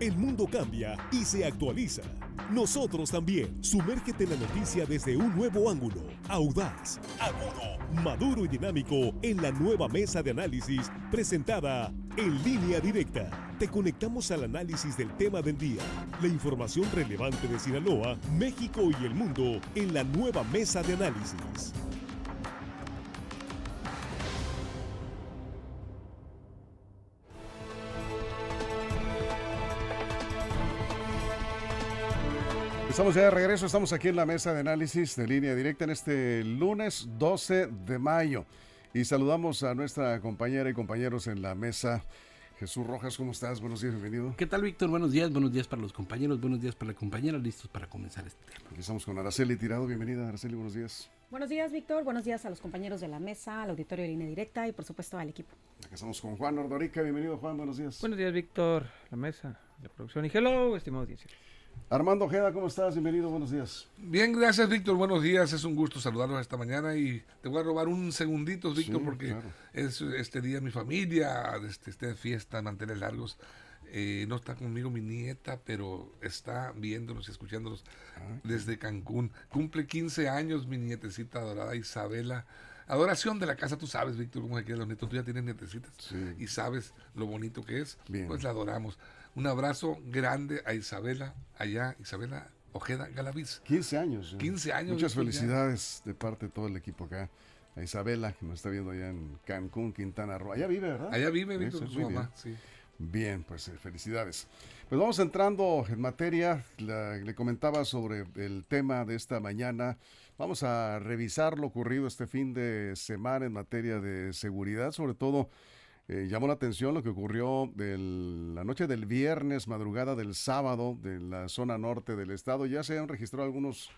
El mundo cambia y se actualiza. Nosotros también. Sumérgete en la noticia desde un nuevo ángulo, audaz, agudo, maduro y dinámico en la nueva mesa de análisis presentada en Línea Directa. Te conectamos al análisis del tema del día, la información relevante de Sinaloa, México y el mundo en la nueva mesa de análisis. Estamos ya de regreso, estamos aquí en la mesa de análisis de Línea Directa en este lunes 12 de mayo y saludamos a nuestra compañera y compañeros en la mesa. Jesús Rojas, ¿cómo estás? Buenos días, bienvenido. ¿Qué tal, Víctor? Buenos días para los compañeros, buenos días para la compañera, listos para comenzar este tema. Aquí estamos con Araceli Tirado, bienvenida Araceli, buenos días. Buenos días, Víctor, buenos días a los compañeros de la mesa, al auditorio de Línea Directa y por supuesto al equipo. Aquí estamos con Juan Ordorica, bienvenido Juan, buenos días. Buenos días, Víctor, la mesa, la producción y hello, estimado audiencia. Armando Ojeda, ¿cómo estás? Bienvenido, buenos días. Bien, gracias, Víctor. Buenos días. Es un gusto saludarlos esta mañana y te voy a robar un segundito, Víctor, Sí, porque claro. es este día mi familia, está de fiesta, mantener largos. No está conmigo mi nieta, pero está viéndonos y escuchándonos desde Cancún. Cumple 15 años mi nietecita adorada Isabela. Adoración de la casa, tú sabes, Víctor, cómo se quedan los nietos. Tú ya tienes nietecitas y sabes lo bonito que es. Bien. Pues la adoramos. Un abrazo grande a Isabela, allá, Isabela Ojeda Galaviz. 15 años. 15 años. Muchas Víctor, felicidades de parte de todo el equipo acá. A Isabela, que nos está viendo allá en Cancún, Quintana Roo. Allá vive, ¿verdad? Allá vive, Víctor, Eso, con su muy mamá, bien. sí. Bien, pues felicidades. Pues vamos entrando en materia. Le comentaba sobre el tema de esta mañana. Vamos a revisar lo ocurrido este fin de semana en materia de seguridad. Sobre todo, llamó la atención lo que ocurrió la noche del viernes, madrugada del sábado, de la zona norte del estado. Ya se han registrado algunos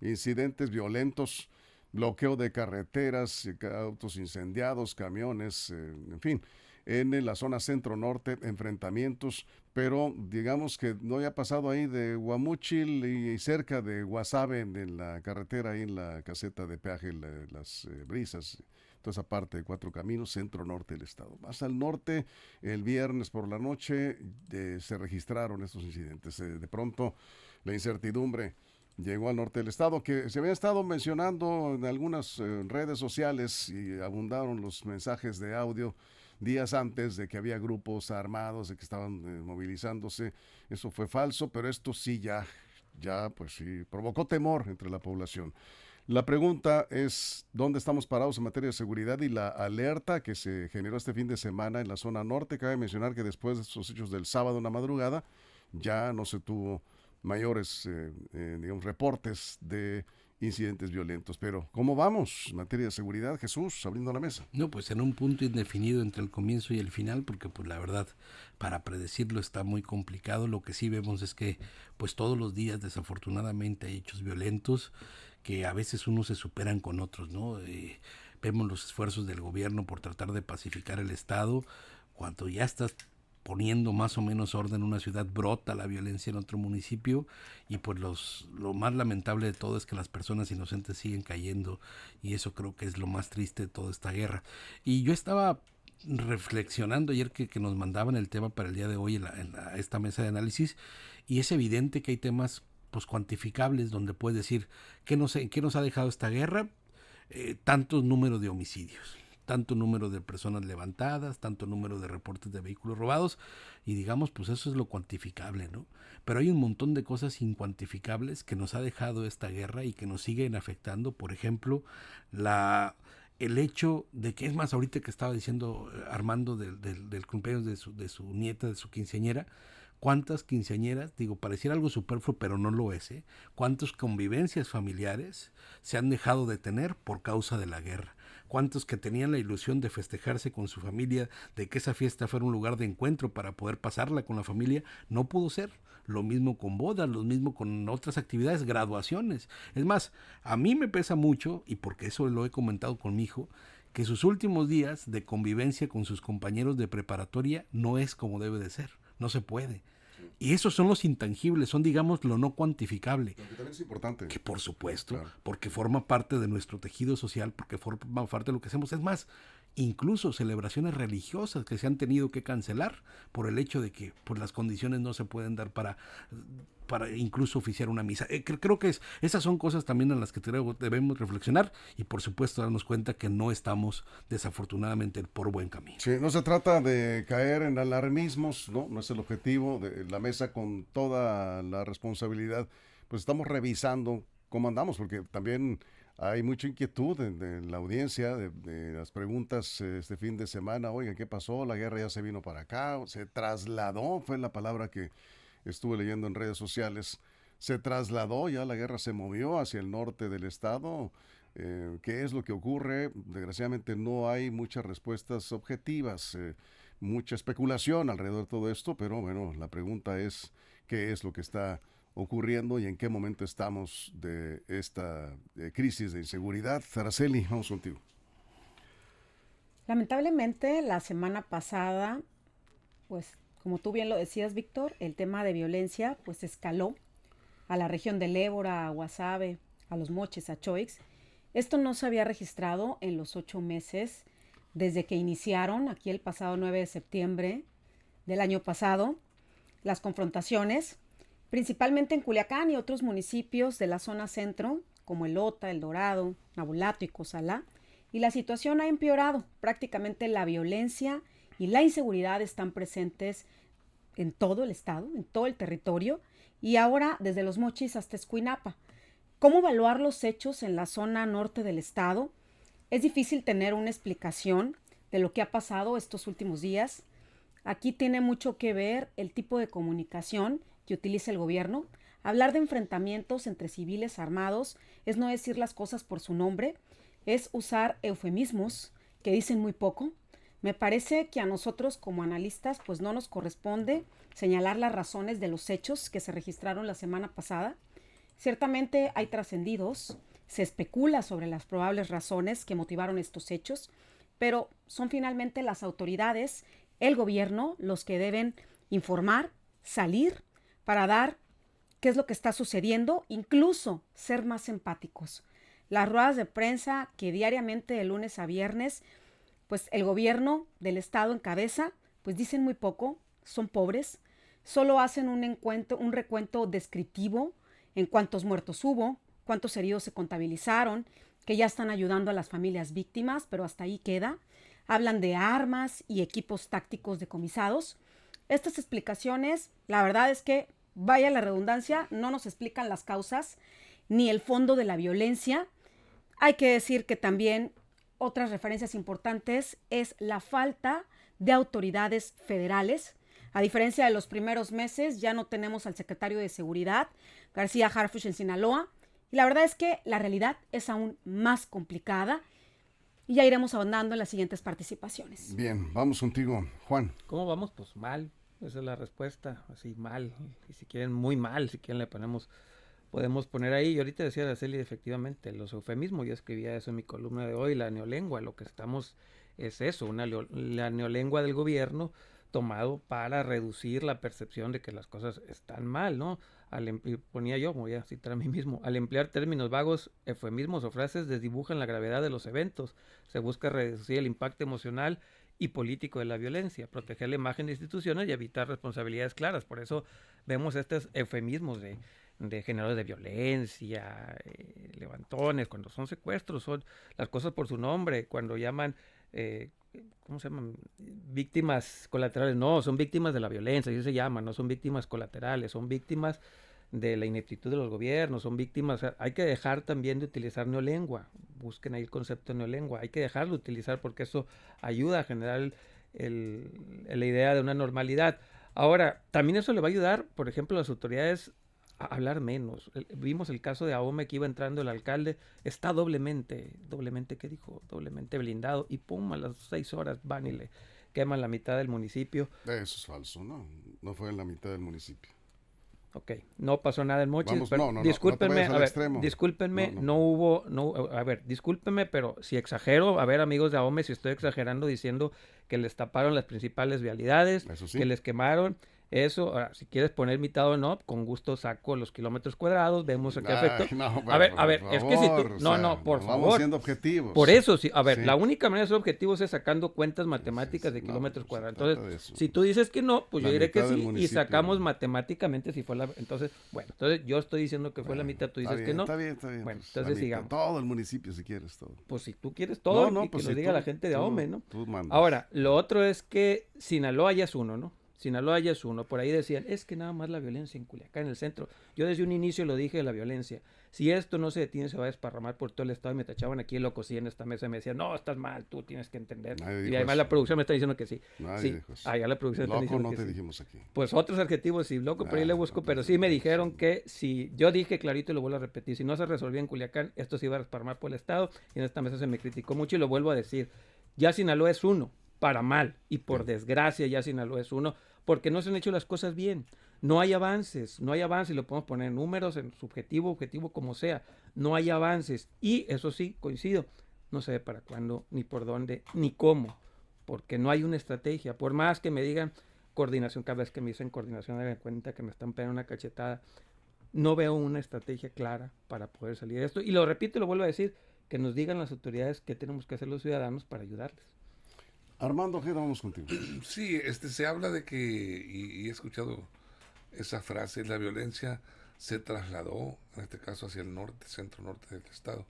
incidentes violentos, bloqueo de carreteras, autos incendiados, camiones, en fin. En la zona centro-norte, enfrentamientos, pero digamos que no había pasado ahí de Guamúchil y cerca de Guasave, en la carretera, ahí en la caseta de peaje, las Brisas, toda esa parte de Cuatro Caminos, centro-norte del estado. Más al norte, el viernes por la noche, se registraron estos incidentes. De pronto, la incertidumbre llegó al norte del estado, que se había estado mencionando en algunas redes sociales y abundaron los mensajes de audio días antes de que había grupos armados, de que estaban movilizándose. Eso fue falso, pero esto sí ya pues sí, provocó temor entre la población. La pregunta es, ¿dónde estamos parados en materia de seguridad y la alerta que se generó este fin de semana en la zona norte? Cabe mencionar que después de estos hechos del sábado en la madrugada, ya no se tuvo mayores, digamos, reportes de incidentes violentos. Pero, ¿cómo vamos en materia de seguridad, Jesús, abriendo la mesa? No, pues en un punto indefinido entre el comienzo y el final, porque pues la verdad, para predecirlo está muy complicado. Lo que sí vemos es que pues todos los días desafortunadamente hay hechos violentos que a veces unos se superan con otros, ¿no? Vemos los esfuerzos del gobierno por tratar de pacificar el estado. Cuando ya estás poniendo más o menos orden en una ciudad, brota la violencia en otro municipio y pues lo más lamentable de todo es que las personas inocentes siguen cayendo y eso creo que es lo más triste de toda esta guerra. Y yo estaba reflexionando ayer que nos mandaban el tema para el día de hoy en esta mesa de análisis y es evidente que hay temas pues cuantificables donde puedes decir ¿qué nos ha dejado esta guerra? Tantos números de homicidios, tanto número de personas levantadas, tanto número de reportes de vehículos robados, y digamos, pues eso es lo cuantificable, ¿no? Pero hay un montón de cosas incuantificables que nos ha dejado esta guerra y que nos siguen afectando. Por ejemplo, el hecho de que, es más, ahorita que estaba diciendo Armando del cumpleaños de su nieta, de su quinceañera, ¿cuántas quinceañeras? Digo, pareciera algo superfluo, pero no lo es, ¿eh? ¿Cuántas convivencias familiares se han dejado de tener por causa de la guerra? ¿Cuántos que tenían la ilusión de festejarse con su familia, de que esa fiesta fuera un lugar de encuentro para poder pasarla con la familia? No pudo ser. Lo mismo con bodas, lo mismo con otras actividades, graduaciones. Es más, a mí me pesa mucho, y porque eso lo he comentado con mi hijo, que sus últimos días de convivencia con sus compañeros de preparatoria no es como debe de ser. No se puede. Y esos son los intangibles, son, digamos, lo no cuantificable. Lo que también es importante. Que por supuesto, claro, porque forma parte de nuestro tejido social, porque forma parte de lo que hacemos. Es más, incluso celebraciones religiosas que se han tenido que cancelar por el hecho de que por las condiciones no se pueden dar para incluso oficiar una misa. Creo que esas son cosas también en las que debemos reflexionar y por supuesto darnos cuenta que no estamos desafortunadamente por buen camino. Sí, no se trata de caer en alarmismos, no es el objetivo de la mesa, con toda la responsabilidad. Pues estamos revisando cómo andamos, porque también hay mucha inquietud de la audiencia, de las preguntas este fin de semana. Oiga, ¿qué pasó? La guerra ya se vino para acá, se trasladó, fue la palabra que estuve leyendo en redes sociales. Se trasladó, ya la guerra se movió hacia el norte del estado. ¿Qué es lo que ocurre? Desgraciadamente no hay muchas respuestas objetivas, mucha especulación alrededor de todo esto, pero bueno, la pregunta es ¿qué es lo que está ocurriendo y en qué momento estamos de esta crisis de inseguridad? Araceli, vamos contigo. Lamentablemente, la semana pasada, pues como tú bien lo decías, Víctor, el tema de violencia pues escaló a la región del Ébora, a Guasave, a Los Mochis, a Choix. Esto no se había registrado en los 8 meses desde que iniciaron aquí el pasado 9 de septiembre del año pasado las confrontaciones, principalmente en Culiacán y otros municipios de la zona centro, como Elota, El Dorado, Nabolato y Cozalá, y la situación ha empeorado. Prácticamente la violencia y la inseguridad están presentes en todo el estado, en todo el territorio, y ahora desde Los Mochis hasta Escuinapa. ¿Cómo evaluar los hechos en la zona norte del estado? Es difícil tener una explicación de lo que ha pasado estos últimos días. Aquí tiene mucho que ver el tipo de comunicación que utiliza el gobierno. Hablar de enfrentamientos entre civiles armados es no decir las cosas por su nombre, es usar eufemismos que dicen muy poco. Me parece que a nosotros como analistas pues no nos corresponde señalar las razones de los hechos que se registraron la semana pasada. Ciertamente hay trascendidos, se especula sobre las probables razones que motivaron estos hechos, pero son finalmente las autoridades, el gobierno, los que deben informar, salir para dar qué es lo que está sucediendo, incluso ser más empáticos. Las ruedas de prensa que diariamente de lunes a viernes pues el gobierno del estado encabeza, pues dicen muy poco, son pobres, solo hacen un recuento descriptivo en cuántos muertos hubo, cuántos heridos se contabilizaron, que ya están ayudando a las familias víctimas, pero hasta ahí queda. Hablan de armas y equipos tácticos decomisados. Estas explicaciones, la verdad es que, vaya la redundancia, no nos explican las causas ni el fondo de la violencia. Hay que decir que también otras referencias importantes es la falta de autoridades federales. A diferencia de los primeros meses, ya no tenemos al secretario de Seguridad, García Harfuch, en Sinaloa. Y la verdad es que la realidad es aún más complicada y ya iremos ahondando en las siguientes participaciones. Bien, vamos contigo, Juan. ¿Cómo vamos? Pues mal. Esa es la respuesta. Así mal. Y si quieren, muy mal. Si quieren, podemos poner ahí. Y ahorita decía Araceli, efectivamente, los eufemismos. Yo escribía eso en mi columna de hoy, la neolengua. Lo que estamos es eso, la neolengua del gobierno tomado para reducir la percepción de que las cosas están mal, ¿no? Ponía yo, voy a citar a mí mismo, al emplear términos vagos, eufemismos o frases desdibujan la gravedad de los eventos. Se busca reducir el impacto emocional y político de la violencia, proteger la imagen de instituciones y evitar responsabilidades claras. Por eso vemos estos eufemismos de generadores de violencia, levantones, cuando son secuestros, son las cosas por su nombre, cuando llaman... ¿cómo se llaman? Víctimas colaterales. No, son víctimas de la violencia, así se llaman, no son víctimas colaterales, son víctimas de la ineptitud de los gobiernos, son víctimas. O sea, hay que dejar también de utilizar neolengua. Busquen ahí el concepto de neolengua. Hay que dejarlo de utilizar porque eso ayuda a generar la idea de una normalidad. Ahora, también eso le va a ayudar, por ejemplo, a las autoridades a hablar menos. Vimos el caso de Ahome, que iba entrando el alcalde, está doblemente, ¿qué dijo? Doblemente blindado, y pum, a las 6 horas van y le queman la mitad del municipio. Eso es falso, ¿no? No fue en la mitad del municipio. Ok, no pasó nada en Mochis. Vamos, pero no discúlpenme, a ver, discúlpenme, a ver, discúlpenme, pero si exagero, a ver, amigos de Ahome, si estoy exagerando diciendo que les taparon las principales vialidades, sí, que les quemaron, Eso, ahora, si quieres poner mitad o no, con gusto saco los kilómetros cuadrados, vemos a qué Ay, efecto. no, A ver, por es que si tú, favor, o sea, por vamos favor. siendo objetivos. Por eso, sí, a ver, Sí. la única manera de ser objetivos es sacando cuentas matemáticas de No, kilómetros pues, se cuadrados. trata de Entonces, eso. si tú dices que no, pues La yo diré que mitad del sí y municipio. sacamos matemáticamente si fue la... Entonces, bueno, entonces yo estoy diciendo que fue la mitad, tú Está dices bien, que no. Está bien, está bien. Bueno, pues, entonces la mitad, sigamos. todo el municipio si quieres, todo. Pues si tú quieres todo y que pues lo si diga tú- la gente de tú- Ahome, ¿no? tú mandas. Ahora, lo otro es que Sinaloa ya es uno, ¿no? Sinaloa ya es uno. Por ahí decían, es que nada más la violencia en Culiacán, en el centro. Yo desde un inicio lo dije de la violencia. Si esto no se detiene, se va a desparramar por todo el estado. Y me tachaban aquí el loco, sí, en esta mesa. Y me decían, no, estás mal, tú tienes que entender. Nadie Y dijo además eso. la producción me está diciendo que sí. Nadie Sí, dijo eso. allá la producción está Loco diciendo no que te sí. dijimos aquí. Pues otros adjetivos, sí, loco, por ahí le busco, pero sí me dijeron que si yo dije clarito y lo vuelvo a repetir, si no se resolvía en Culiacán, esto se iba a desparramar por el estado. Y en esta mesa se me criticó mucho y lo vuelvo a decir. Ya Sinaloa es uno, para mal, y por desgracia ya Sinaloa es uno, porque no se han hecho las cosas bien. No hay avances, y lo podemos poner en números, en subjetivo, objetivo, como sea. No hay avances. Y eso sí, coincido, no sé para cuándo, ni por dónde, ni cómo, porque no hay una estrategia. Por más que me digan coordinación, cada vez que me dicen coordinación, me dan cuenta que me están pegando una cachetada. No veo una estrategia clara para poder salir de esto. Y lo repito y lo vuelvo a decir, que nos digan las autoridades qué tenemos que hacer los ciudadanos para ayudarles. Armando Ojeda, vamos contigo. Sí, se habla de que, y he escuchado esa frase, la violencia se trasladó, en este caso hacia el norte, centro-norte del estado.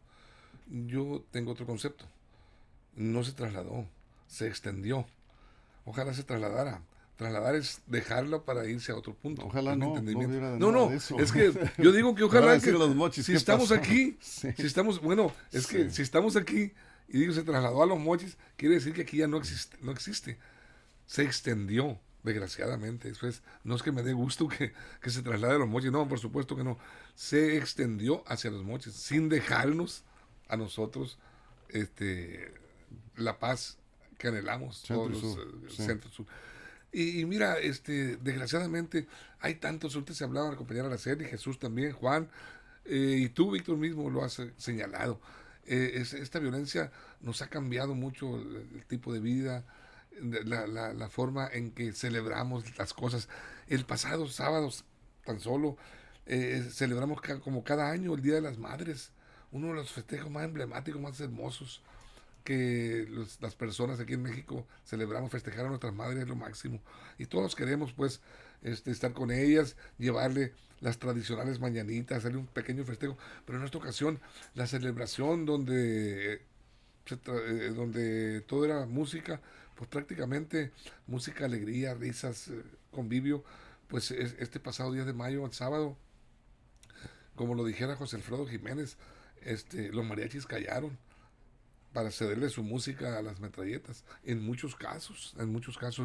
Yo tengo otro concepto. No se trasladó, se extendió. Ojalá se trasladara. Trasladar es dejarlo para irse a otro punto. Ojalá Es mi no entendimiento. hubiera No, nada no, de eso. es que yo digo que Van a ojalá decir que los mochis, si ¿qué estamos pasó? aquí, Sí. si estamos, bueno, es que Sí. si estamos aquí y digo se trasladó a los mochis, quiere decir que aquí ya no existe. Se extendió, desgraciadamente. Eso es, no es que me dé gusto que se traslade a los mochis, no, por supuesto que no. Se extendió hacia los mochis, sin dejarnos a nosotros la paz que anhelamos, Centro todos y los sur, sí. centro sur. Y mira, desgraciadamente hay tantos, ahorita se hablaba la compañera Araceli, Jesús también, Juan, y tú, Víctor, mismo lo has señalado. Esta violencia nos ha cambiado mucho el tipo de vida, la forma en que celebramos las cosas. El pasado sábado, tan solo, celebramos como cada año el Día de las Madres, uno de los festejos más emblemáticos, más hermosos que las personas aquí en México celebramos. Festejar a nuestras madres es lo máximo. Y todos queremos, pues, estar con ellas, llevarle las tradicionales mañanitas, hacerle un pequeño festejo. Pero en esta ocasión, la celebración donde todo era música, pues prácticamente música, alegría, risas, convivio. Pues este pasado 10 de mayo, el sábado, como lo dijera José Alfredo Jiménez, los mariachis callaron para cederle su música a las metralletas. En muchos casos,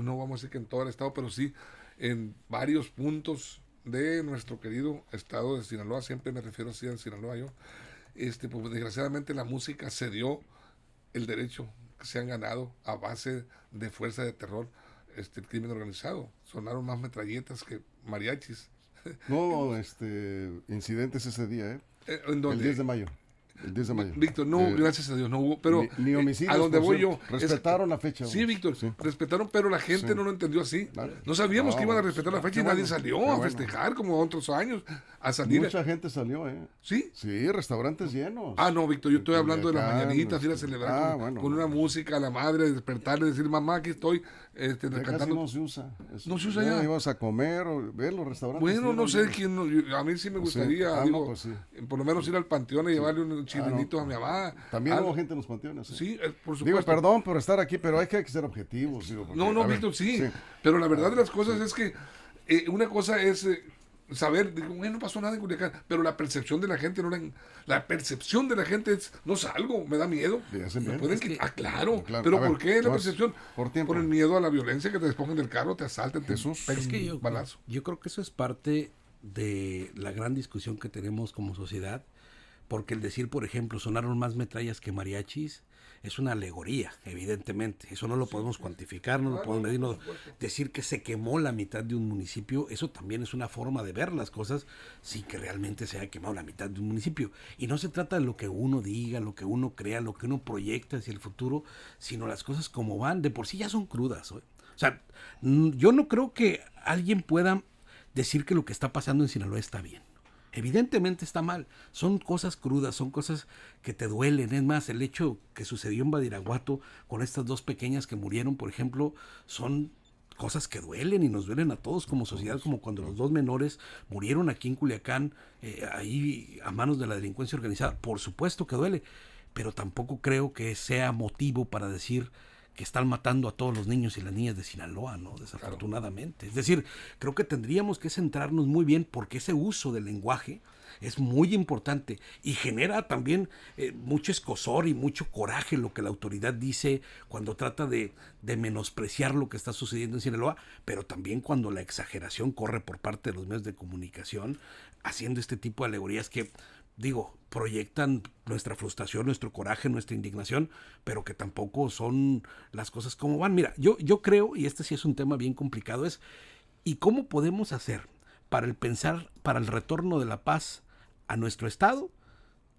no vamos a decir que en todo el estado, pero sí en varios puntos de nuestro querido estado de Sinaloa, siempre me refiero así a Sinaloa yo, pues desgraciadamente la música cedió el derecho que se han ganado a base de fuerza de terror, el crimen organizado. Sonaron más metralletas que mariachis. No, incidentes ese día, ¿eh? ¿En dónde? El 10 de mayo. El 10 de mayo. Víctor, no, gracias a Dios, no hubo, pero Ni homicidios, a donde por voy cierto. yo. Respetaron la fecha. Sí, Víctor, Sí. respetaron, pero la gente Sí. no lo entendió así. Vale. No sabíamos No, que iban a respetar la qué fecha y bueno, nadie salió qué a bueno. festejar como otros años, a salir. Mucha gente salió, ¿eh? ¿Sí? Sí, restaurantes llenos. Ah, no, Víctor, yo estoy hablando de las Culiacán, mañanitas, ir a celebrar bueno, con una música a la madre, despertarle, decir, mamá, aquí estoy, Ya casi cantando. no se usa. eso. No se usa ya. Íbamos a comer o ver los restaurantes. Bueno, no llenos, sé llenos. quién, a mí sí me Pues sí. gustaría, Ah, digo, no, pues sí. por lo menos ir al panteón y llevarle unos chilenitos a mi mamá. También Algo. hubo gente en los panteones. ¿eh? Sí, por supuesto. Digo, perdón por estar aquí, pero hay que ser objetivos. Digo, porque, No, a ver, Víctor, sí. Pero la verdad de las cosas es que una cosa es saber, digo, no pasó nada en Culiacán, pero la percepción de la gente la percepción de la gente es, no salgo, me da miedo. Sí, hacen Me bien. pueden Es que- claro. Claro, Pero a ver, ¿por qué la pues, percepción? por tiempo. el miedo a la violencia, que te despojen del carro, te asalten, te Jesús. peguen Es que un balazo. yo creo que eso es parte de la gran discusión que tenemos como sociedad, porque el decir, por ejemplo, sonaron más metrallas que mariachis, es una alegoría, evidentemente. Eso no lo podemos cuantificar, no lo podemos medir. Decir que se quemó la mitad de un municipio, eso también es una forma de ver las cosas sin que realmente se haya quemado la mitad de un municipio. Y no se trata de lo que uno diga, lo que uno crea, lo que uno proyecta hacia el futuro, sino las cosas como van. De por sí ya son crudas, ¿eh? O sea, yo no creo que alguien pueda decir que lo que está pasando en Sinaloa está bien. Evidentemente está mal, son cosas crudas, son cosas que te duelen. Es más, el hecho que sucedió en Badiraguato con estas 2 pequeñas que murieron, por ejemplo, son cosas que duelen y nos duelen a todos como sociedad, como cuando los 2 menores murieron aquí en Culiacán, ahí a manos de la delincuencia organizada. Por supuesto que duele, pero tampoco creo que sea motivo para decir que están matando a todos los niños y las niñas de Sinaloa, ¿no? Desafortunadamente. Claro. Es decir, creo que tendríamos que centrarnos muy bien porque ese uso del lenguaje es muy importante y genera también mucho escozor y mucho coraje lo que la autoridad dice cuando trata de menospreciar lo que está sucediendo en Sinaloa, pero también cuando la exageración corre por parte de los medios de comunicación haciendo este tipo de alegorías que, digo, proyectan nuestra frustración, nuestro coraje, nuestra indignación, pero que tampoco son las cosas como van. Mira, yo creo, y este sí es un tema bien complicado, ¿y cómo podemos hacer para el retorno de la paz a nuestro estado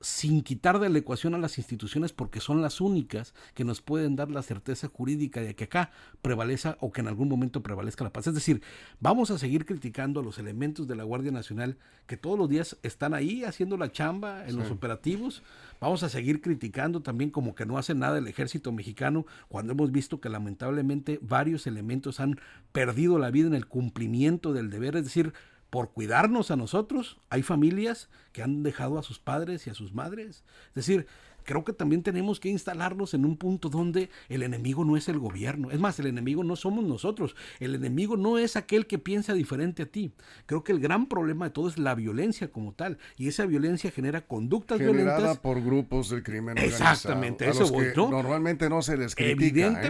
sin quitar de la ecuación a las instituciones porque son las únicas que nos pueden dar la certeza jurídica de que acá prevalezca o que en algún momento prevalezca la paz? Es decir, vamos a seguir criticando a los elementos de la Guardia Nacional que todos los días están ahí haciendo la chamba en los operativos. Vamos a seguir criticando también como que no hace nada el ejército mexicano cuando hemos visto que lamentablemente varios elementos han perdido la vida en el cumplimiento del deber. Es decir, por cuidarnos a nosotros, hay familias que han dejado a sus padres y a sus madres. Es decir, creo que también tenemos que instalarnos en un punto donde el enemigo no es el gobierno. Es más, el enemigo no somos nosotros. El enemigo no es aquel que piensa diferente a ti. Creo que el gran problema de todo es la violencia como tal. Y esa violencia genera conductas generada violentas. Por grupos del crimen organizado. Exactamente, a eso los voy, que ¿no? Normalmente no se les critica.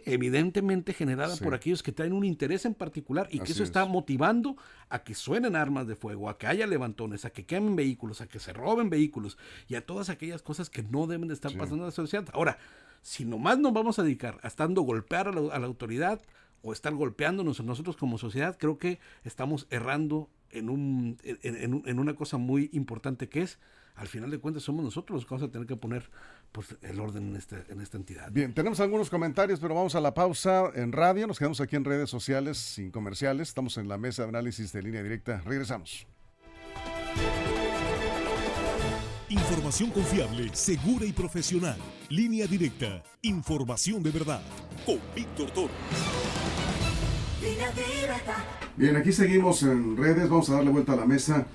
Evidentemente generada por aquellos que traen un interés en particular y que eso está motivando a que suenen armas de fuego, a que haya levantones, a que quemen vehículos, a que se roben vehículos y a todas aquellas cosas que no deben de estar pasando en la sociedad. Ahora, si nomás nos vamos a dedicar a estando golpear a la autoridad o estar golpeándonos nosotros como sociedad, creo que estamos errando en una cosa muy importante que es, al final de cuentas, somos nosotros los que vamos a tener que poner pues, el orden en esta entidad. Bien, tenemos algunos comentarios, pero vamos a la pausa en radio. Nos quedamos aquí en redes sociales sin comerciales. Estamos en la mesa de análisis de Línea Directa. Regresamos. Información confiable, segura y profesional. Línea Directa. Información de verdad. Con Víctor Toro. Bien, aquí seguimos en redes. Vamos a darle vuelta a la mesa.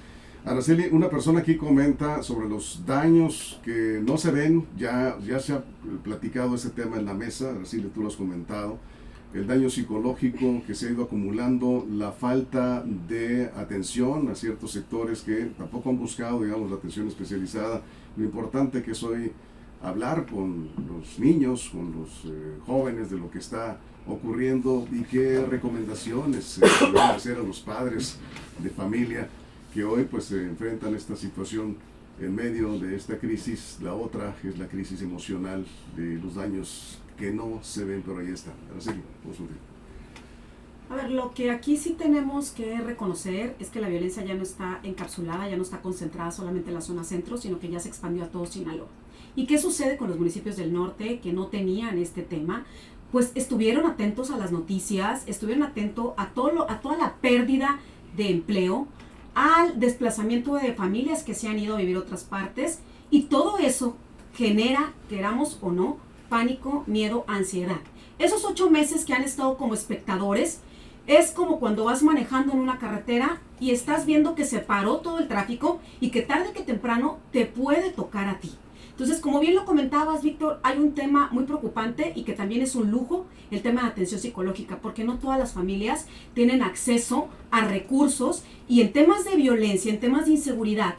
Araceli, una persona aquí comenta sobre los daños que no se ven. Ya se ha platicado ese tema en la mesa. Araceli, tú lo has comentado. El daño psicológico que se ha ido acumulando, la falta de atención a ciertos sectores que tampoco han buscado, digamos, la atención especializada. Lo importante que es hoy hablar con los niños, con los jóvenes de lo que está ocurriendo y qué recomendaciones se pueden hacer a los padres de familia que hoy pues se enfrentan a esta situación en medio de esta crisis. La otra es la crisis emocional de los daños que no se ven, pero ahí están. Araceli, vamos a ver. A ver, lo que aquí sí tenemos que reconocer es que la violencia ya no está encapsulada, ya no está concentrada solamente en la zona centro, sino que ya se expandió a todo Sinaloa. ¿Y qué sucede con los municipios del norte que no tenían este tema? Pues estuvieron atentos a las noticias, estuvieron atentos a toda la pérdida de empleo, al desplazamiento de familias que se han ido a vivir a otras partes, y todo eso genera, queramos o no, pánico, miedo, ansiedad. Esos 8 meses que han estado como espectadores es como cuando vas manejando en una carretera y estás viendo que se paró todo el tráfico y que tarde que temprano te puede tocar a ti. Entonces, como bien lo comentabas, Víctor, hay un tema muy preocupante y que también es un lujo, el tema de atención psicológica, porque no todas las familias tienen acceso a recursos, y en temas de violencia, en temas de inseguridad,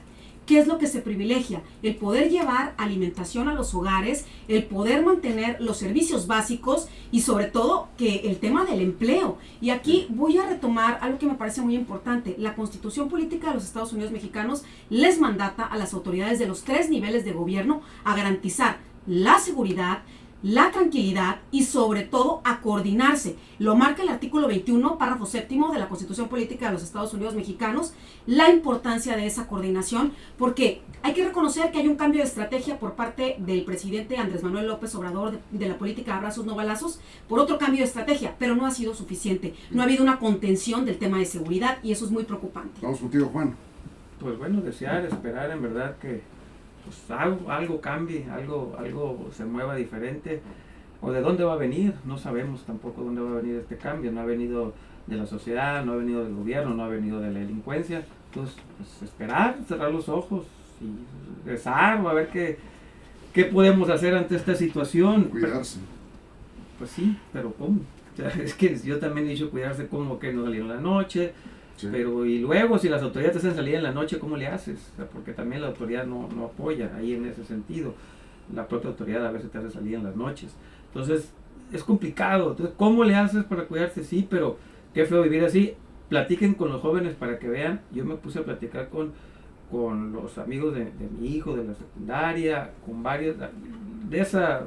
¿qué es lo que se privilegia? El poder llevar alimentación a los hogares, el poder mantener los servicios básicos y sobre todo que el tema del empleo. Y aquí voy a retomar algo que me parece muy importante. La Constitución Política de los Estados Unidos Mexicanos les mandata a las autoridades de los 3 niveles de gobierno a garantizar la seguridad, la tranquilidad y sobre todo a coordinarse. Lo marca el artículo 21, párrafo séptimo de la Constitución Política de los Estados Unidos Mexicanos, la importancia de esa coordinación, porque hay que reconocer que hay un cambio de estrategia por parte del presidente Andrés Manuel López Obrador de la política de abrazos no balazos, por otro cambio de estrategia, pero no ha sido suficiente. No ha habido una contención del tema de seguridad y eso es muy preocupante. Vamos contigo, Juan. Pues bueno, desear, esperar en verdad que pues, algo cambie, algo se mueva diferente. O de dónde va a venir, no sabemos tampoco dónde va a venir este cambio. No ha venido de la sociedad, no ha venido del gobierno, no ha venido de la delincuencia. Entonces, pues, esperar, cerrar los ojos y rezar, a ver qué podemos hacer ante esta situación. Cuidarse. Pues sí, pero ¿cómo? O sea, es que yo también he dicho cuidarse como que no salir en la noche, sí. Pero y luego si las autoridades te hacen salir en la noche, ¿cómo le haces? O sea, porque también la autoridad no apoya ahí en ese sentido. La propia autoridad a veces te hace salir en las noches. Entonces, es complicado. Entonces, ¿cómo le haces para cuidarse? Sí, pero qué feo vivir así. Platiquen con los jóvenes para que vean. Yo me puse a platicar con los amigos de mi hijo de la secundaria, con varios,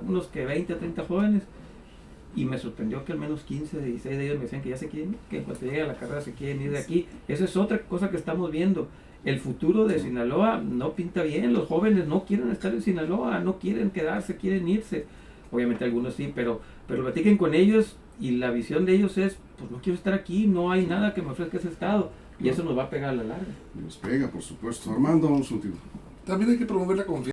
unos que 20 o 30 jóvenes. Y me sorprendió que al menos 15, 16 de ellos me decían que ya se quieren ir, que cuando llegue a la carrera se quieren ir de aquí. Esa es otra cosa que estamos viendo. El futuro de Sinaloa no pinta bien, los jóvenes no quieren estar en Sinaloa, no quieren quedarse, quieren irse. Obviamente algunos sí, pero platiquen con ellos y la visión de ellos es, pues no quiero estar aquí, no hay nada que me ofrezca ese estado. Y eso nos va a pegar a la larga. Nos pega, por supuesto. Armando, un último. También hay que promover la confianza.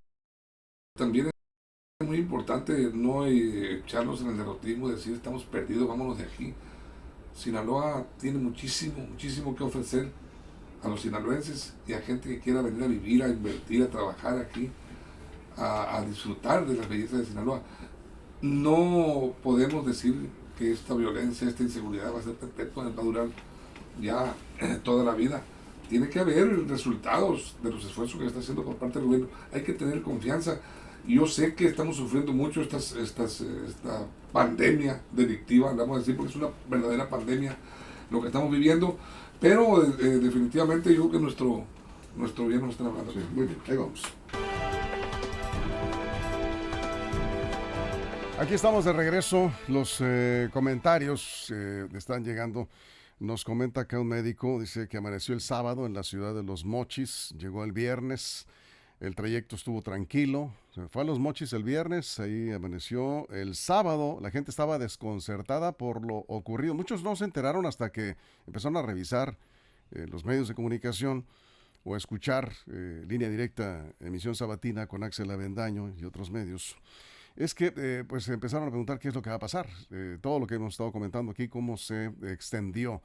También es muy importante no echarnos en el derrotismo, decir estamos perdidos, vámonos de aquí. Sinaloa tiene muchísimo que ofrecer a los sinaloenses y a gente que quiera venir a vivir, a invertir, a trabajar aquí, a disfrutar de las bellezas de Sinaloa. No podemos decir que esta violencia, esta inseguridad va a ser perpetua, va a durar ya toda la vida. Tiene que haber resultados de los esfuerzos que está haciendo por parte del gobierno. Hay que tener confianza. Yo sé que estamos sufriendo mucho esta pandemia delictiva, vamos a decir, porque es una verdadera pandemia lo que estamos viviendo, pero definitivamente yo creo que nuestro gobierno está hablando. Sí, muy bien, ahí vamos. Aquí estamos de regreso. Los comentarios están llegando. Nos comenta acá un médico, dice que amaneció el sábado en la ciudad de Los Mochis, llegó el viernes, el trayecto estuvo tranquilo, se fue a Los Mochis el viernes, ahí amaneció el sábado, la gente estaba desconcertada por lo ocurrido. Muchos no se enteraron hasta que empezaron a revisar los medios de comunicación o a escuchar Línea Directa, emisión sabatina con Axel Avendaño y otros medios. Es que pues empezaron a preguntar qué es lo que va a pasar, todo lo que hemos estado comentando aquí, cómo se extendió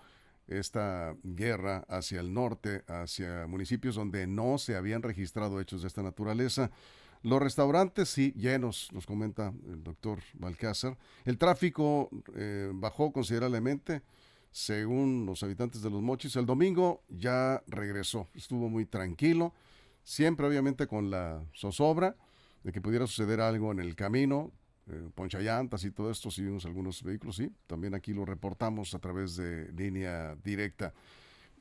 esta guerra hacia el norte, hacia municipios donde no se habían registrado hechos de esta naturaleza. Los restaurantes sí llenos, nos comenta el doctor Balcázar. El tráfico bajó considerablemente, según los habitantes de Los Mochis. El domingo ya regresó, estuvo muy tranquilo, siempre obviamente con la zozobra de que pudiera suceder algo en el camino, ponchallantas y todo esto, si vimos algunos vehículos, sí, también aquí lo reportamos a través de Línea Directa.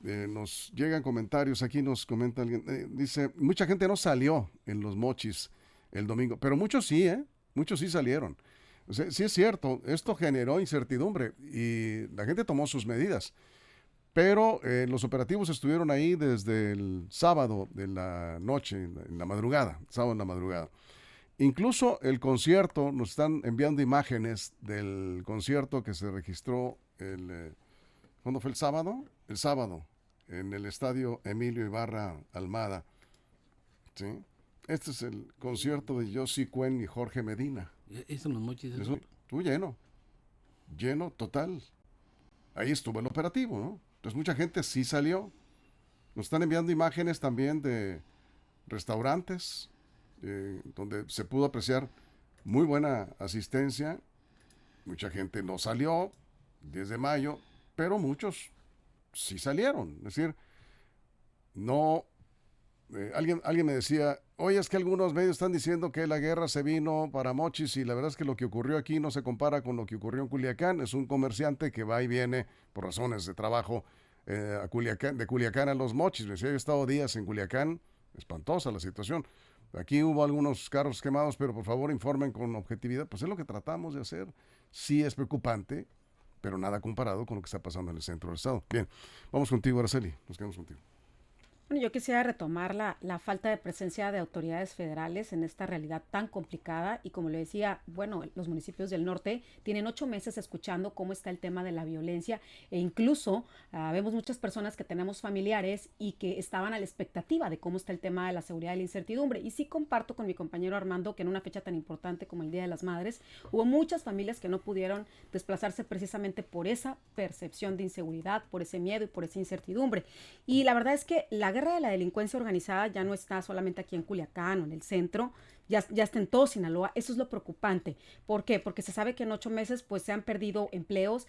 Nos llegan comentarios, aquí nos comenta alguien, dice, mucha gente no salió en Los Mochis el domingo, pero muchos sí, muchos sí salieron. O sea, sí es cierto, esto generó incertidumbre y la gente tomó sus medidas, pero los operativos estuvieron ahí desde el sábado de la noche, en la madrugada, sábado en la madrugada. Incluso el concierto, nos están enviando imágenes del concierto que se registró ¿cuándo fue el sábado? El sábado, en el estadio Emilio Ibarra Almada. ¿Sí? Este es el concierto de Yossi Cuen y Jorge Medina. ¿Eso en Los Mochis? Estuvo lleno, total. Ahí estuvo el operativo, ¿no? Entonces mucha gente sí salió. Nos están enviando imágenes también de restaurantes, donde se pudo apreciar muy buena asistencia. Mucha gente no salió, 10 de mayo, pero muchos sí salieron. Es decir, no, alguien me decía, oye, es que algunos medios están diciendo que la guerra se vino para Mochis y la verdad es que lo que ocurrió aquí no se compara con lo que ocurrió en Culiacán. Es un comerciante que va y viene por razones de trabajo de Culiacán a Los Mochis. Me decía, he estado días en Culiacán, espantosa la situación. Aquí hubo algunos carros quemados, pero por favor informen con objetividad. Pues es lo que tratamos de hacer. Sí es preocupante, pero nada comparado con lo que está pasando en el centro del estado. Bien, vamos contigo, Araceli. Nos quedamos contigo. Bueno, yo quisiera retomar la falta de presencia de autoridades federales en esta realidad tan complicada y como le decía, bueno, los municipios del norte tienen 8 meses escuchando cómo está el tema de la violencia e incluso vemos muchas personas que tenemos familiares y que estaban a la expectativa de cómo está el tema de la seguridad y la incertidumbre. Y sí comparto con mi compañero Armando que en una fecha tan importante como el Día de las Madres hubo muchas familias que no pudieron desplazarse precisamente por esa percepción de inseguridad, por ese miedo y por esa incertidumbre. Y la verdad es que la guerra de la delincuencia organizada ya no está solamente aquí en Culiacán o en el centro, ya está en todo Sinaloa. Eso es lo preocupante. ¿Por qué? Porque se sabe que en 8 meses pues se han perdido empleos,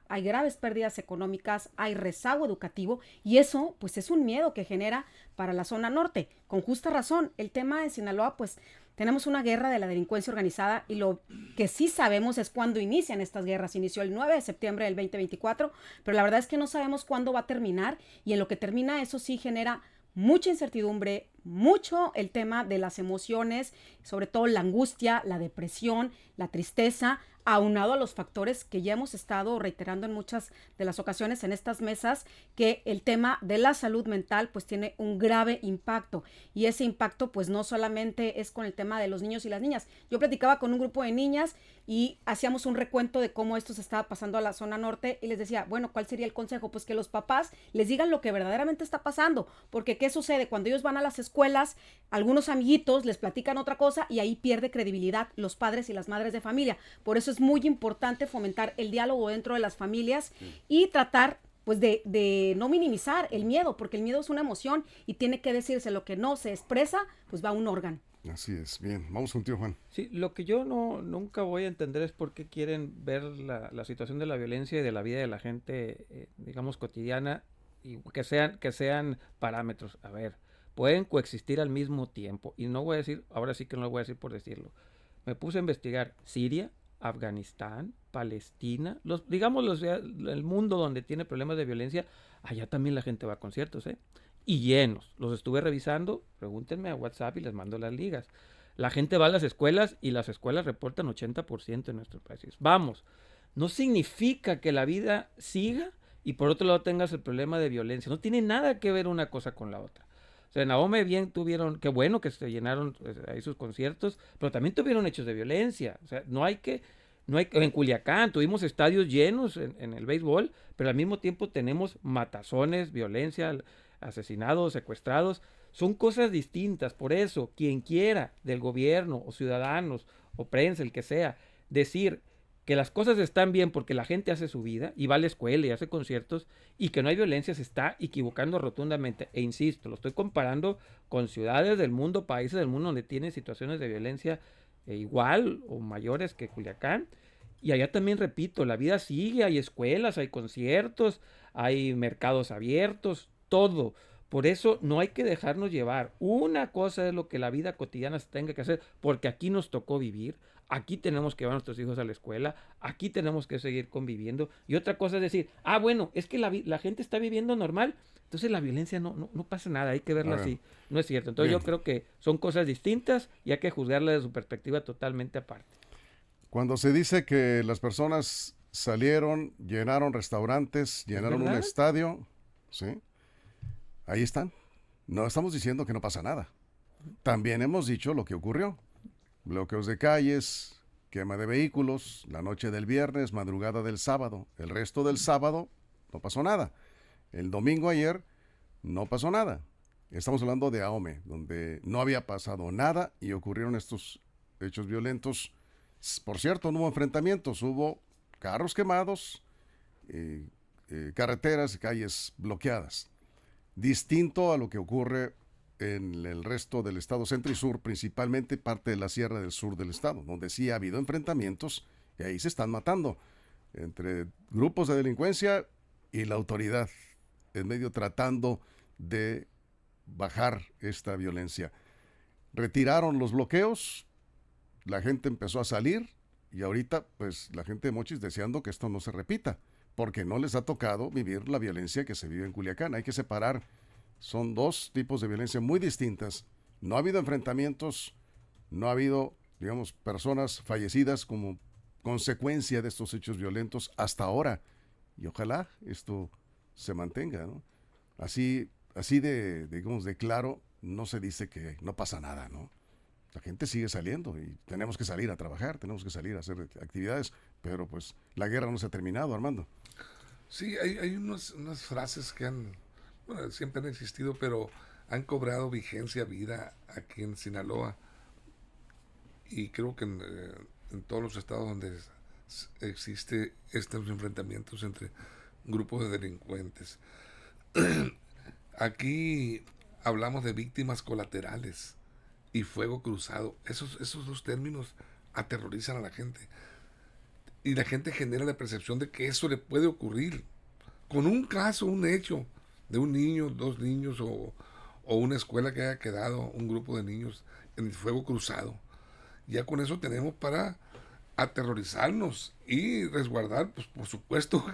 hay graves pérdidas económicas, hay rezago educativo y eso pues es un miedo que genera para la zona norte. Con justa razón, el tema de Sinaloa pues tenemos una guerra de la delincuencia organizada y lo que sí sabemos es cuándo inician estas guerras. Inició el 9 de septiembre del 2024, pero la verdad es que no sabemos cuándo va a terminar y en lo que termina eso sí genera mucha incertidumbre, mucho el tema de las emociones, sobre todo la angustia, la depresión, la tristeza, aunado a los factores que ya hemos estado reiterando en muchas de las ocasiones en estas mesas, que el tema de la salud mental pues tiene un grave impacto y ese impacto pues no solamente es con el tema de los niños y las niñas. Yo platicaba con un grupo de niñas y hacíamos un recuento de cómo esto se estaba pasando a la zona norte y les decía, bueno, ¿cuál sería el consejo? Pues que los papás les digan lo que verdaderamente está pasando, porque ¿qué sucede? Cuando ellos van a las escuelas, algunos amiguitos les platican otra cosa y ahí pierde credibilidad los padres y las madres de familia. Por eso es muy importante fomentar el diálogo dentro de las familias y tratar pues de no minimizar el miedo, porque el miedo es una emoción y tiene que decirse. Lo que no se expresa, pues va a un órgano. Así es. Bien, vamos contigo, Juan. Sí, lo que yo nunca voy a entender es por qué quieren ver la situación de la violencia y de la vida de la gente, digamos, cotidiana, y que sean parámetros. A ver, pueden coexistir al mismo tiempo. Y no voy a decir, ahora sí que no lo voy a decir por decirlo. Me puse a investigar Siria, Afganistán, Palestina, el mundo donde tiene problemas de violencia, allá también la gente va a conciertos, y llenos. Los estuve revisando, pregúntenme a WhatsApp y les mando las ligas. La gente va a las escuelas y las escuelas reportan 80% en nuestro país. Vamos, no significa que la vida siga y por otro lado tengas el problema de violencia. No tiene nada que ver una cosa con la otra. O sea, en Ahome bien tuvieron, qué bueno que se llenaron ahí sus conciertos, pero también tuvieron hechos de violencia. O sea, en Culiacán tuvimos estadios llenos en el béisbol, pero al mismo tiempo tenemos matazones, violencia, asesinados, secuestrados. Son cosas distintas. Por eso, quien quiera del gobierno o ciudadanos o prensa, el que sea, decir que las cosas están bien porque la gente hace su vida y va a la escuela y hace conciertos y que no hay violencia, se está equivocando rotundamente. E insisto, lo estoy comparando con ciudades del mundo, países del mundo donde tienen situaciones de violencia igual o mayores que Culiacán. Y allá también, repito, la vida sigue, hay escuelas, hay conciertos, hay mercados abiertos, todo. Por eso no hay que dejarnos llevar. Una cosa es lo que la vida cotidiana se tenga que hacer, porque aquí nos tocó vivir, aquí tenemos que llevar a nuestros hijos a la escuela, aquí tenemos que seguir conviviendo. Y otra cosa es decir, bueno, es que la gente está viviendo normal, entonces la violencia no pasa nada, hay que verla así. No es cierto. Entonces yo creo que son cosas distintas y hay que juzgarla desde su perspectiva totalmente aparte. Cuando se dice que las personas salieron, llenaron restaurantes, llenaron un estadio, ¿sí? Ahí están. No estamos diciendo que no pasa nada. También hemos dicho lo que ocurrió. Bloqueos de calles, quema de vehículos, la noche del viernes, madrugada del sábado. El resto del sábado no pasó nada. El domingo ayer no pasó nada. Estamos hablando de Ahome, donde no había pasado nada y ocurrieron estos hechos violentos. Por cierto, no hubo enfrentamientos, hubo carros quemados, carreteras y calles bloqueadas. Distinto a lo que ocurre en el resto del estado centro y sur, principalmente parte de la sierra del sur del estado, donde sí ha habido enfrentamientos y ahí se están matando entre grupos de delincuencia y la autoridad, en medio tratando de bajar esta violencia. Retiraron los bloqueos, la gente empezó a salir y ahorita pues la gente de Mochis deseando que esto no se repita, porque no les ha tocado vivir la violencia que se vive en Culiacán. Hay que separar Son dos tipos de violencia muy distintas. No ha habido enfrentamientos, no ha habido, digamos, personas fallecidas como consecuencia de estos hechos violentos hasta ahora. Y ojalá esto se mantenga, ¿no? Así digamos, de claro, no se dice que no pasa nada, ¿no? La gente sigue saliendo y tenemos que salir a trabajar, tenemos que salir a hacer actividades, pero pues la guerra no se ha terminado, Armando. Sí, hay unas frases que siempre han existido, pero han cobrado vigencia, vida aquí en Sinaloa. Y creo que en todos los estados donde existe estos enfrentamientos entre grupos de delincuentes. Aquí hablamos de víctimas colaterales y fuego cruzado. Esos dos términos aterrorizan a la gente. Y la gente genera la percepción de que eso le puede ocurrir. Con un caso, un hecho de un niño, dos niños o una escuela que haya quedado un grupo de niños en el fuego cruzado. Ya con eso tenemos para aterrorizarnos y resguardar, pues por supuesto,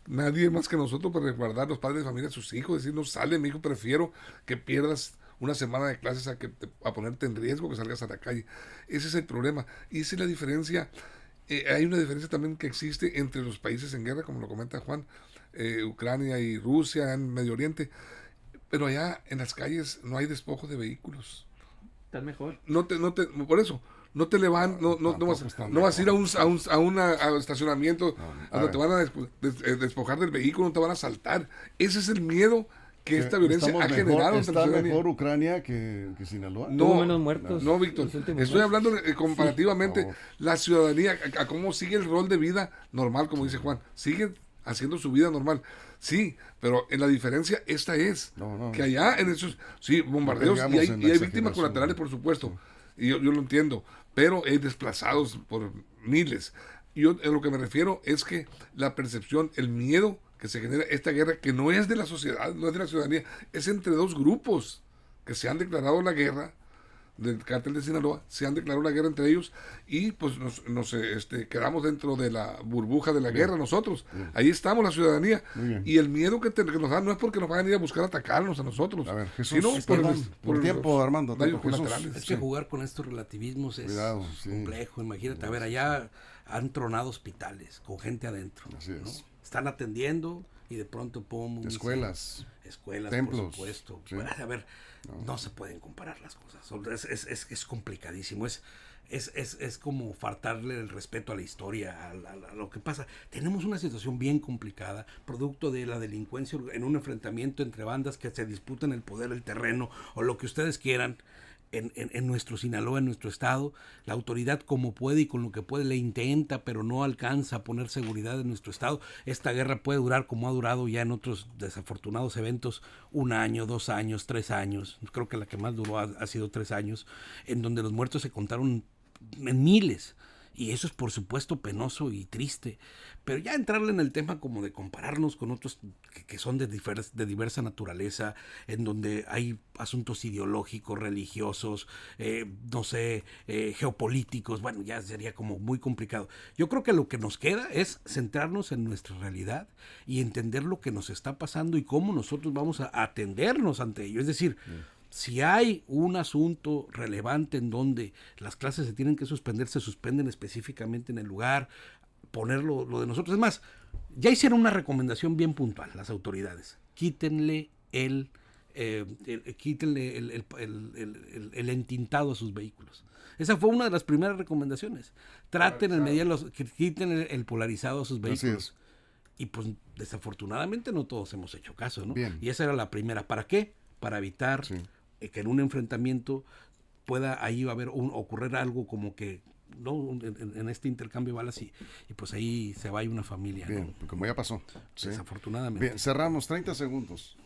nadie más que nosotros para resguardar los padres de familia a sus hijos, decir, no sale, mi hijo, prefiero que pierdas una semana de clases a ponerte en riesgo que salgas a la calle. Ese es el problema. Y esa es la diferencia. Hay una diferencia también que existe entre los países en guerra, como lo comenta Juan, Ucrania y Rusia, en Medio Oriente, pero allá en las calles no hay despojo de vehículos. Están mejor. Por eso, no te levantan, no vas a ir a un estacionamiento donde te van a despojar del vehículo, no te van a asaltar. Ese es el miedo que esta violencia ha generado. ¿Está mejor Ucrania que Sinaloa? No, menos muertos. No, Víctor. Estoy hablando comparativamente la ciudadanía, a cómo sigue el rol de vida normal, como dice Juan. Sigue haciendo su vida normal. Sí, pero en la diferencia esta es que allá en esos bombardeos y hay víctimas colaterales, por supuesto. Y yo lo entiendo, pero hay desplazados por miles. Y yo en lo que me refiero es que la percepción, el miedo que se genera esta guerra, que no es de la sociedad, no es de la ciudadanía, es entre dos grupos que se han declarado la guerra, del cártel de Sinaloa, se han declarado la guerra entre ellos y pues nos quedamos dentro de la burbuja de la guerra nosotros. Ahí estamos la ciudadanía. Y el miedo que nos dan no es porque nos van a ir a buscar atacarnos a nosotros, a ver, Jesús, sino por tiempo, Armando. Es que jugar con estos relativismos es complejo. Imagínate, a ver, allá han tronado hospitales con gente adentro. Así es. ¿No? Están atendiendo y de pronto escuelas, templos, por supuesto. Sí. A ver, no se pueden comparar las cosas. Es complicadísimo. Es como faltarle el respeto a la historia, a lo que pasa. Tenemos una situación bien complicada, producto de la delincuencia en un enfrentamiento entre bandas que se disputan el poder, el terreno o lo que ustedes quieran. En nuestro Sinaloa, en nuestro estado, la autoridad como puede y con lo que puede le intenta, pero no alcanza a poner seguridad en nuestro estado. Esta guerra puede durar como ha durado ya en otros desafortunados eventos, 1 año, 2 años, 3 años. Creo que la que más duró ha sido 3 años, en donde los muertos se contaron en miles. Y eso es por supuesto penoso y triste. Pero ya entrarle en el tema como de compararnos con otros que son de diversa naturaleza, en donde hay asuntos ideológicos, religiosos, geopolíticos, bueno, ya sería como muy complicado. Yo creo que lo que nos queda es centrarnos en nuestra realidad y entender lo que nos está pasando y cómo nosotros vamos a atendernos ante ello. Es decir, si hay un asunto relevante en donde las clases se tienen que suspender, se suspenden específicamente en el lugar, ponerlo lo de nosotros. Es más, ya hicieron una recomendación bien puntual las autoridades. Quítenle el entintado a sus vehículos. Esa fue una de las primeras recomendaciones. Traten en medida que quiten el polarizado a sus vehículos. Y pues desafortunadamente no todos hemos hecho caso, ¿no? Bien. Y esa era la primera. ¿Para qué? Para evitar que en un enfrentamiento pueda ahí ocurrir algo como que no en este intercambio de balas y pues ahí se vaya una familia. Bien, ¿no? como ya pasó. Desafortunadamente. Bien, cerramos 30 segundos.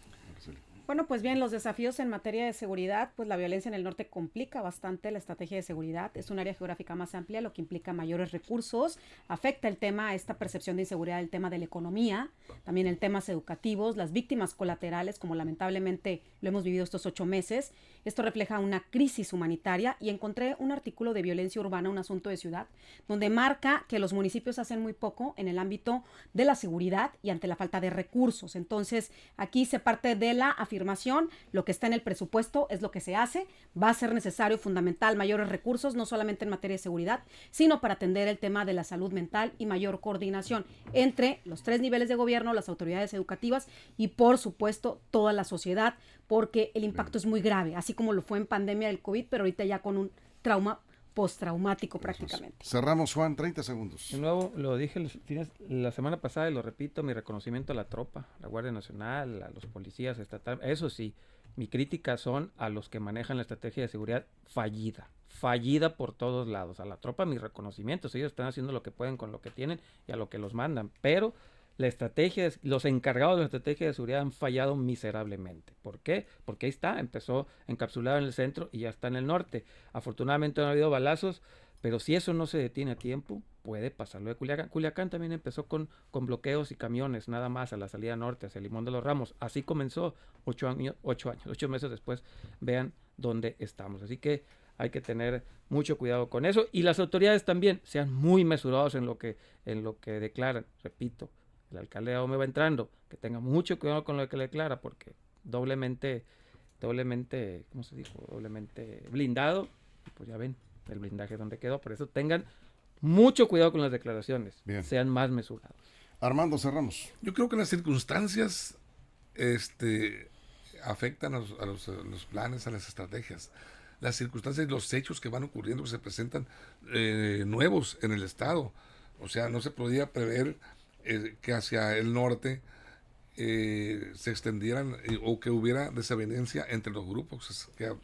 Bueno, pues bien, los desafíos en materia de seguridad, pues la violencia en el norte complica bastante la estrategia de seguridad. Es un área geográfica más amplia, lo que implica mayores recursos. Afecta el tema, esta percepción de inseguridad, el tema de la economía, también el temas educativos, las víctimas colaterales, como lamentablemente lo hemos vivido estos 8 meses. Esto refleja una crisis humanitaria y encontré un artículo de violencia urbana, un asunto de ciudad, donde marca que los municipios hacen muy poco en el ámbito de la seguridad y ante la falta de recursos. Entonces, aquí se parte de la afirmación afirmación, lo que está en el presupuesto es lo que se hace, va a ser necesario, fundamental, mayores recursos, no solamente en materia de seguridad, sino para atender el tema de la salud mental y mayor coordinación entre los 3 niveles de gobierno, las autoridades educativas y, por supuesto, toda la sociedad, porque el impacto es muy grave, así como lo fue en pandemia del COVID, pero ahorita ya con un trauma postraumático prácticamente. Cerramos, Juan, 30 segundos. De nuevo, lo dije la semana pasada y lo repito, mi reconocimiento a la tropa, a la Guardia Nacional, a los policías estatales. Eso sí, mi crítica son a los que manejan la estrategia de seguridad fallida por todos lados. A la tropa, mis reconocimientos, ellos están haciendo lo que pueden con lo que tienen y a lo que los mandan, pero la estrategia, los encargados de la estrategia de seguridad han fallado miserablemente. ¿Por qué? Porque ahí está, empezó encapsulado en el centro y ya está en el norte. Afortunadamente no ha habido balazos, pero si eso no se detiene a tiempo, puede pasar lo de Culiacán. Culiacán también empezó con bloqueos y camiones, nada más a la salida norte, hacia Limón de los Ramos. Así comenzó 8 meses después. Vean dónde estamos. Así que hay que tener mucho cuidado con eso. Y las autoridades también sean muy mesurados en lo que declaran. Repito, el alcalde de Ahome va entrando, que tenga mucho cuidado con lo que le declara, porque doblemente, ¿cómo se dijo? Doblemente blindado, pues ya ven el blindaje donde quedó. Por eso tengan mucho cuidado con las declaraciones, sean más mesurados. Armando, cerramos. Yo creo que las circunstancias afectan a los planes, a las estrategias. Las circunstancias y los hechos que van ocurriendo, que se presentan nuevos en el Estado. O sea, no se podía prever que hacia el norte se extendieran o que hubiera desavenencia entre los grupos que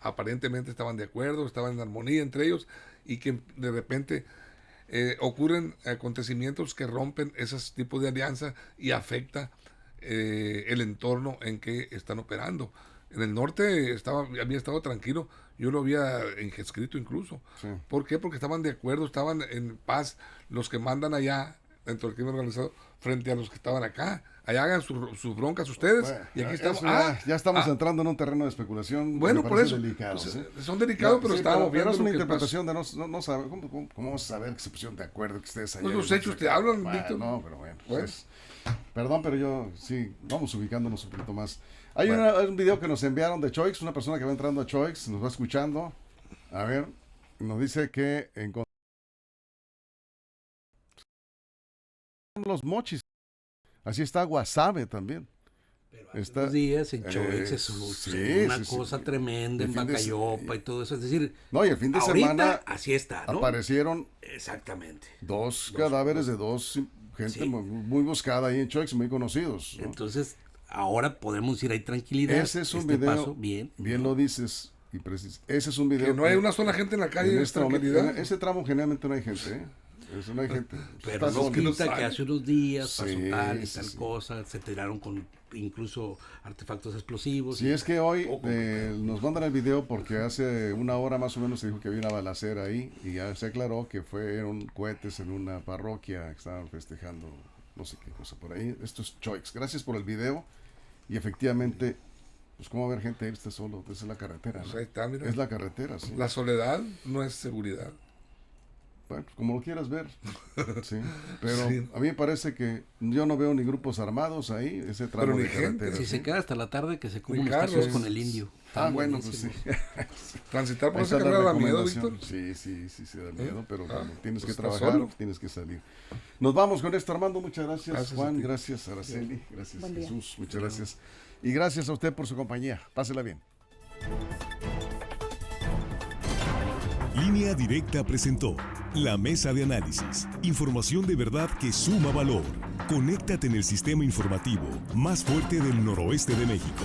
aparentemente estaban de acuerdo, estaban en armonía entre ellos, y que de repente ocurren acontecimientos que rompen esos tipos de alianza y afecta el entorno en que están operando. En el norte había estado tranquilo, yo lo había escrito incluso. Sí. ¿Por qué? Porque estaban de acuerdo, estaban en paz los que mandan allá dentro del crimen organizado frente a los que estaban acá. Allá hagan sus broncas ustedes. Bueno, y aquí estamos. Ya estamos entrando en un terreno de especulación. Bueno, por eso. Delicado, pues, son delicados, pero estábamos viendo. Es una interpretación de no saber. ¿Cómo vamos a saber que se pusieron de acuerdo, que ustedes allá? Pues los hechos te hablan, Víctor. No, pero bueno. Pues, perdón, pero yo sí, vamos ubicándonos un poquito más. Hay un video que nos enviaron de Choix, una persona que va entrando a Choix, nos va escuchando. A ver, nos dice que los mochis. Así está Guasave también. Pero hace unos días en Choix es una cosa tremenda, en Bacayopa y todo eso. Es decir, no, y el fin de semana así está, ¿no? Aparecieron exactamente dos cadáveres de dos gente muy buscada ahí en Choix, muy conocidos, ¿no? Entonces, ahora podemos ir ahí tranquilidad. Ese es un video, paso, bien lo dices y preciso. Ese es un video que no hay una sola gente en la calle. En ese tramo generalmente no hay gente, ¿eh? Eso no hay gente. Pero no quita que hace unos días pasó tal y tal cosa, se tiraron con incluso artefactos explosivos. Sí, es que hoy nos mandan el video porque hace una hora más o menos se dijo que había una balacera ahí y ya se aclaró que fueron cohetes en una parroquia que estaban festejando no sé qué cosa por ahí. Esto es Choix. Gracias por el video y efectivamente, pues cómo va a haber gente ahí, solo, esa es la carretera, ¿no? Pues ahí está, mira. Es la carretera, sí. La soledad no es seguridad. Bueno, pues como lo quieras ver, sí. Pero sí, a mí me parece que yo no veo ni grupos armados ahí, ese tramo de carretera. Si se queda hasta la tarde, que se comen los tacos con el indio. Bueno, pues sí. Transitar por esa carrera da miedo, Víctor. Sí, da miedo, pero tienes que trabajar, tienes que salir. Nos vamos con esto, Armando, muchas gracias Juan, gracias Araceli, gracias Jesús, muchas gracias. Y gracias a usted por su compañía, pásela bien. Línea Directa presentó La Mesa de Análisis. Información de verdad que suma valor. Conéctate en el sistema informativo más fuerte del noroeste de México.